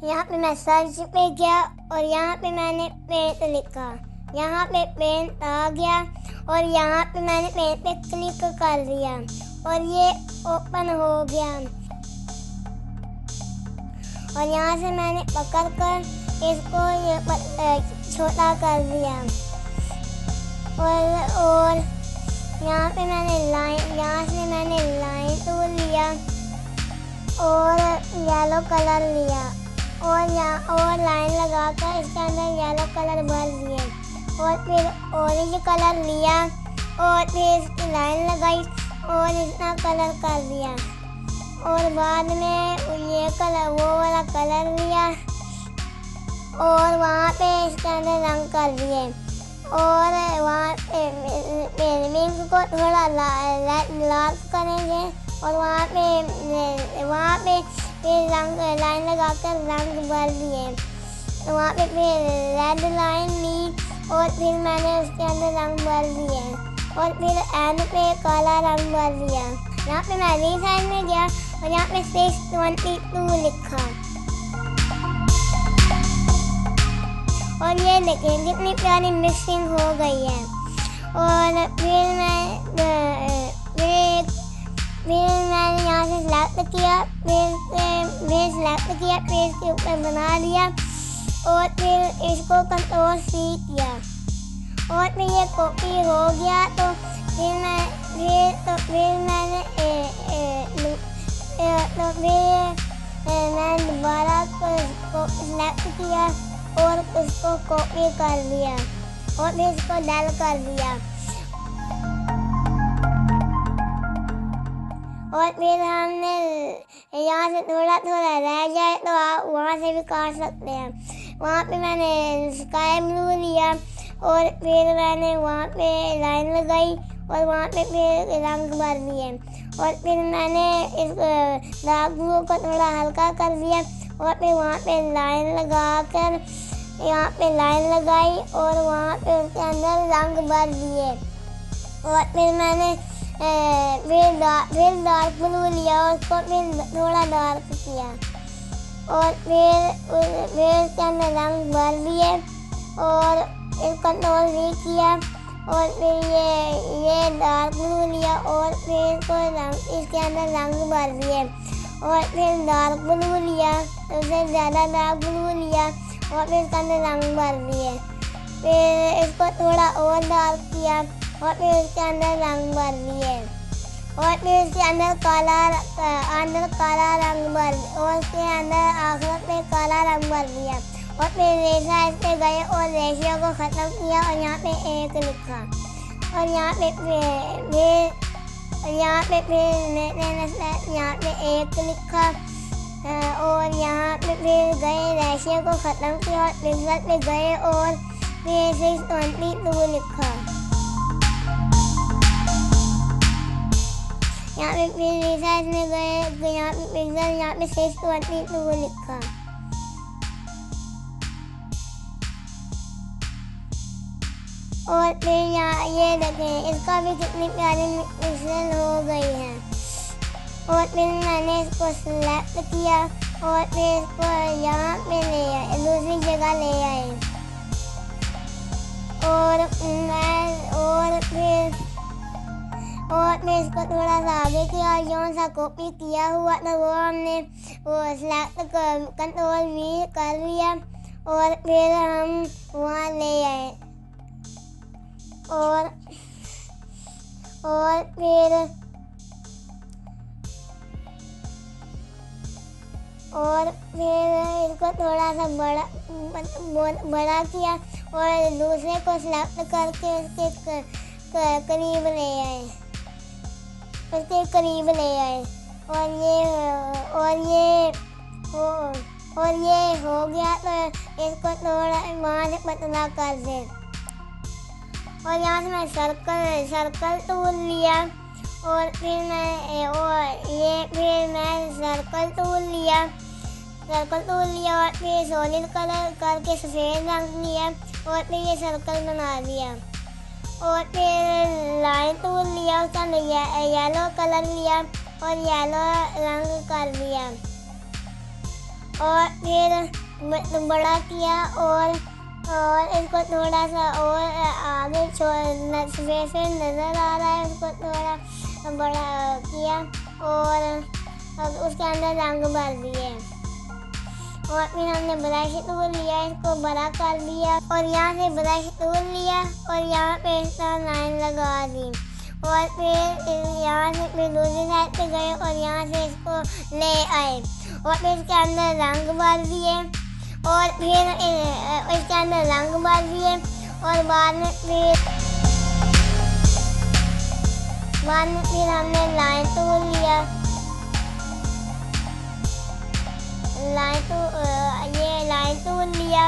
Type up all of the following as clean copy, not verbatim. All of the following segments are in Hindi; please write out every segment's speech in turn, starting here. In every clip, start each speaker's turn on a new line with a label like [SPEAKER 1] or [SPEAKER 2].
[SPEAKER 1] यहाँ पे मैं सर्च पे गया और यहाँ पे मैंने पेंट लिखा, यहाँ पे पेंट आ गया और यहाँ पे मैंने पेंट पे क्लिक कर दिया और ये ओपन हो गया। और यहाँ से मैंने पकड़ कर इसको ये छोटा कर दिया और यहाँ पे यहाँ से मैंने लाइन टूल लिया और येलो कलर लिया और लाइन लगाकर इसके अंदर येलो कलर भर दिए और फिर ऑरेंज कलर लिया और फिर इसकी लाइन लगाई और इतना कलर कर दिया और बाद में ये कलर वो वाला कलर लिया और वहाँ पे इसके अंदर रंग कर दिए और वहाँ पे पेंसिल को थोड़ा लाल करेंगे और वहाँ पे फिर रंग लाइन लगाकर रंग भर दिए। तो वहाँ पे फिर रेड लाइन ली और फिर मैंने उसके अंदर रंग भर दिए और फिर एंड पे काला रंग भर दिया। यहाँ पे मैं रीसाइज में गया और यहाँ पे 622 लिखा और ये देखें कितनी प्यारी मिक्सिंग हो गई है। और फिर मैंने यहाँ से सेलेक्ट किया, फिर इसके ऊपर बना दिया और फिर इसको कंट्रोल C किया और फिर ये कॉपी हो गया। तो फिर मैं दोबारा सेलेक्ट किया और उसको कॉपी कर दिया और फिर इसको डल कर दिया और फिर हमने यहाँ से थोड़ा रह जाए तो आप वहाँ से भी काट सकते हैं। वहाँ पे मैंने स्काई ब्लू लिया और फिर मैंने वहाँ पे लाइन लगाई और वहाँ पे फिर रंग भर दिए और फिर मैंने इस डार्क ब्लू को थोड़ा हल्का कर दिया और फिर वहाँ पे लाइन लगाकर यहाँ पे लाइन लगाई और वहाँ पे उसके अंदर रंग भर दिए और फिर मैंने फिर डार्क ब्लू लिया और उसको फिर थोड़ा डार्क किया और फिर उसके अंदर रंग भर दिए और इसको कंट्रोल V किया और फिर ये डार्क ब्लू लिया और फिर इसके अंदर रंग भर दिए और फिर डार्क ब्लू लिया, उससे ज़्यादा डार्क ब्लू लिया और फिर इसके अंदर रंग भर दिए। फिर इसको थोड़ा और डार्क किया और फिर उसके अंदर रंग भर दिए और फिर उसके अंदर काला रंग भर और उसके अंदर आखिर पे काला रंग भर दिया और फिर रेसाइज पे गए और रेशियो को ख़त्म किया और यहाँ पे 1 लिखा और यहाँ पे फिर 1 लिखा और यहाँ पे फिर गए रेशियो को ख़त्म किया और पिक्सल पे गए और फिर 622 लिखा। यहाँ पे फिर रिसाइज में गए, यहाँ पे पिक्सल, यहाँ पे 622 लिखा और फिर यहाँ ये देखें इसका भी कितनी प्यारी पिक्सल हो गई है। और फिर मैंने इसको सेलेक्ट किया और फिर इसको यहाँ पे ले आए, दूसरी जगह ले आए और फिर इसको थोड़ा सा आगे किया, जो सा कॉपी किया हुआ था वो हमने वो सेलेक्ट कंट्रोल V कर लिया और फिर हम वहाँ ले आए और फिर इसको थोड़ा सा बड़ा किया और दूसरे को सेलेक्ट करके उसके करीब ले आए और ये हो गया। तो इसको थोड़ा वहाँ से पतला कर दे और यहाँ से मैं सर्कल टूल लिया और फिर मैं सर्कल टूल लिया और फिर सॉलिड कलर करके सफ़ेद रंग लिया और फिर ये सर्कल बना दिया और फिर लाइन टूल लिया, उसका अंदर येलो कलर लिया और येलो रंग कर दिया और फिर बड़ा किया और इसको थोड़ा सा और आगे सफ़ेद से नज़र आ रहा है, उसको थोड़ा बड़ा किया और अब उसके अंदर रंग भर दिए और फिर हमने ब्रश टूल लिया, इसको बड़ा कर दिया और यहाँ से ब्रश टूल लिया और यहाँ पे इस तरह लाइन लगा दी और फिर यहाँ से फिर दूसरी साइड पे गए और यहाँ से इसको ले आए और फिर इसके अंदर रंग भर दिए और फिर इसके अंदर रंग भर दिए और बाद में फिर हमने लाइन टूल लिया, ये लाइन टूल लिया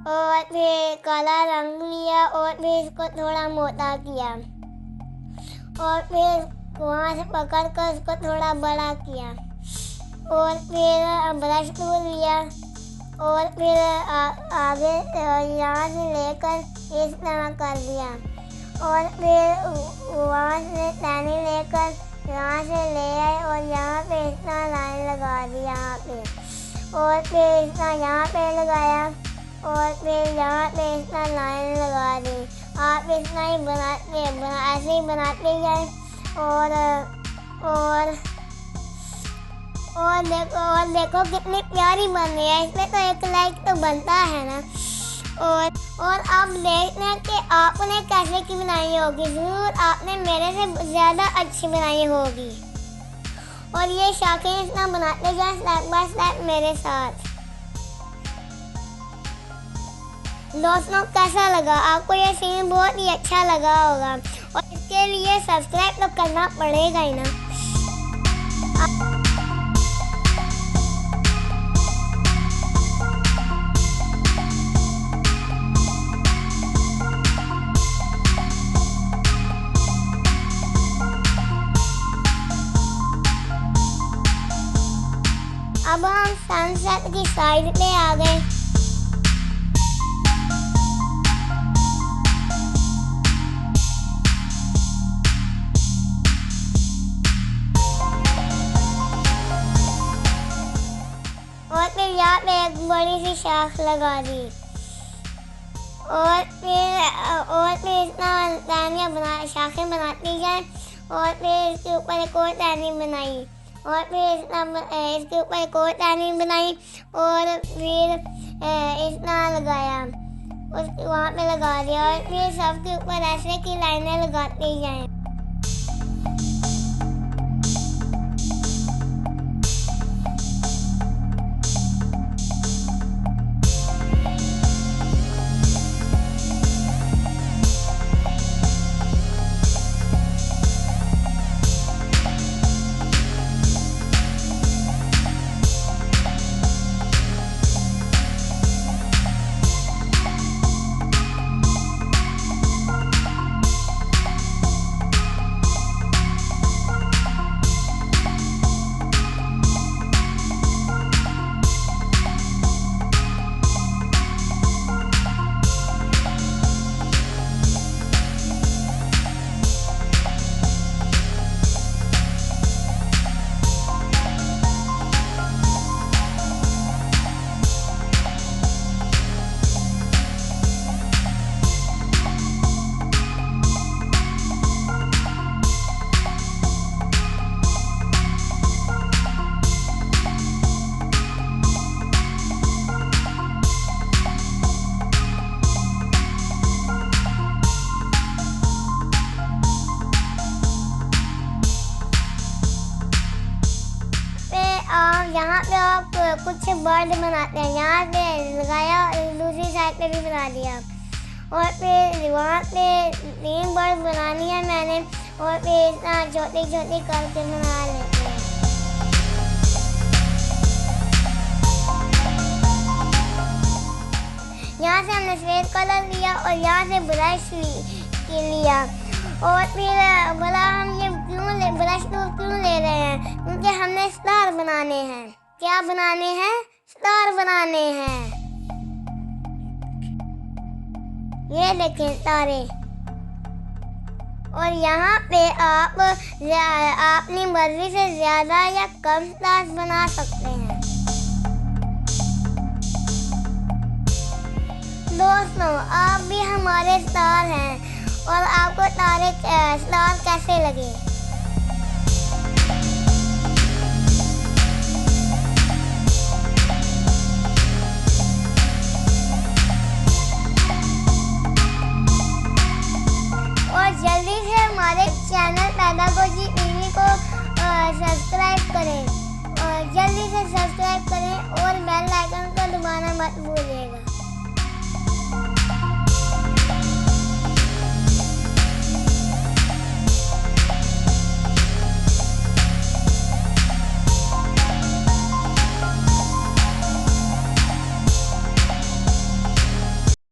[SPEAKER 1] और फिर काला रंग लिया और फिर इसको थोड़ा मोटा किया और फिर वहाँ से पकड़ कर उसको थोड़ा बड़ा किया और फिर ब्रश टूल लिया और फिर आगे यहाँ से लेकर इस तरह कर दिया और फिर वहाँ से टहनी लेकर यहाँ से ले आए और यहाँ पे इस तरह लाइन लगा दी यहाँ पे और फिर इस तरह यहाँ पे लगाया और फिर यहाँ पे इस तरह लाइन लगा दी। आप इतना ही ऐसे ही बनाते जाए और देखो कितनी प्यारी बन रही है। इसमें तो एक लाइक तो बनता है ना। और अब देखना कि आपने कैसे की बनाई होगी, ज़रूर आपने मेरे से ज़्यादा अच्छी बनाई होगी। और ये शाखें इतना बनाते जाए स्टेप बाय स्टेप मेरे साथ। दोस्तों कैसा लगा आपको? ये सीन बहुत ही अच्छा लगा होगा और इसके लिए सब्सक्राइब तो करना पड़ेगा ही ना। अब हम सनसेट की साइड पे आ गए। और फिर यहाँ पे एक बड़ी सी शाख लगा दी और फिर इतना टहनियाँ शाखें बनाती जाए और फिर इसके ऊपर एक और टहनी बनाई और फिर इसके ऊपर एक और टहनी बनाई और फिर इतना लगाया, उसके वहाँ पे लगा दिया और फिर सबके ऊपर ऐसे की लाइनें लगाते जाएं। यहाँ पे आप कुछ बर्ड बनाते हैं, यहाँ पे लगाया दूसरी साइड पे भी बना दिया और फिर वहाँ पे 3 बर्ड बनानी है मैंने और फिर इतना छोटी छोटी करके बना लेते हैं। यहाँ से हमने सफ़ेद कलर लिया और यहाँ से ब्रश लिया और फिर बोला हम ये ब्रश क्यों ले रहे हैं, क्योंकि हमने स्टार बनाने हैं। क्या बनाने हैं? स्टार बनाने हैं। ये देखें तारे और यहाँ पे आप अपनी मर्जी से ज़्यादा या कम स्टार्स बना सकते हैं। दोस्तों, आप भी हमारे स्टार हैं और आपको स्टार कैसे लगे? और जल्दी से हमारे चैनल पैडागोजी टीवी को सब्सक्राइब करें और जल्दी से सब्सक्राइब करें और बेल आइकन को दबाना मत भूलिएगा।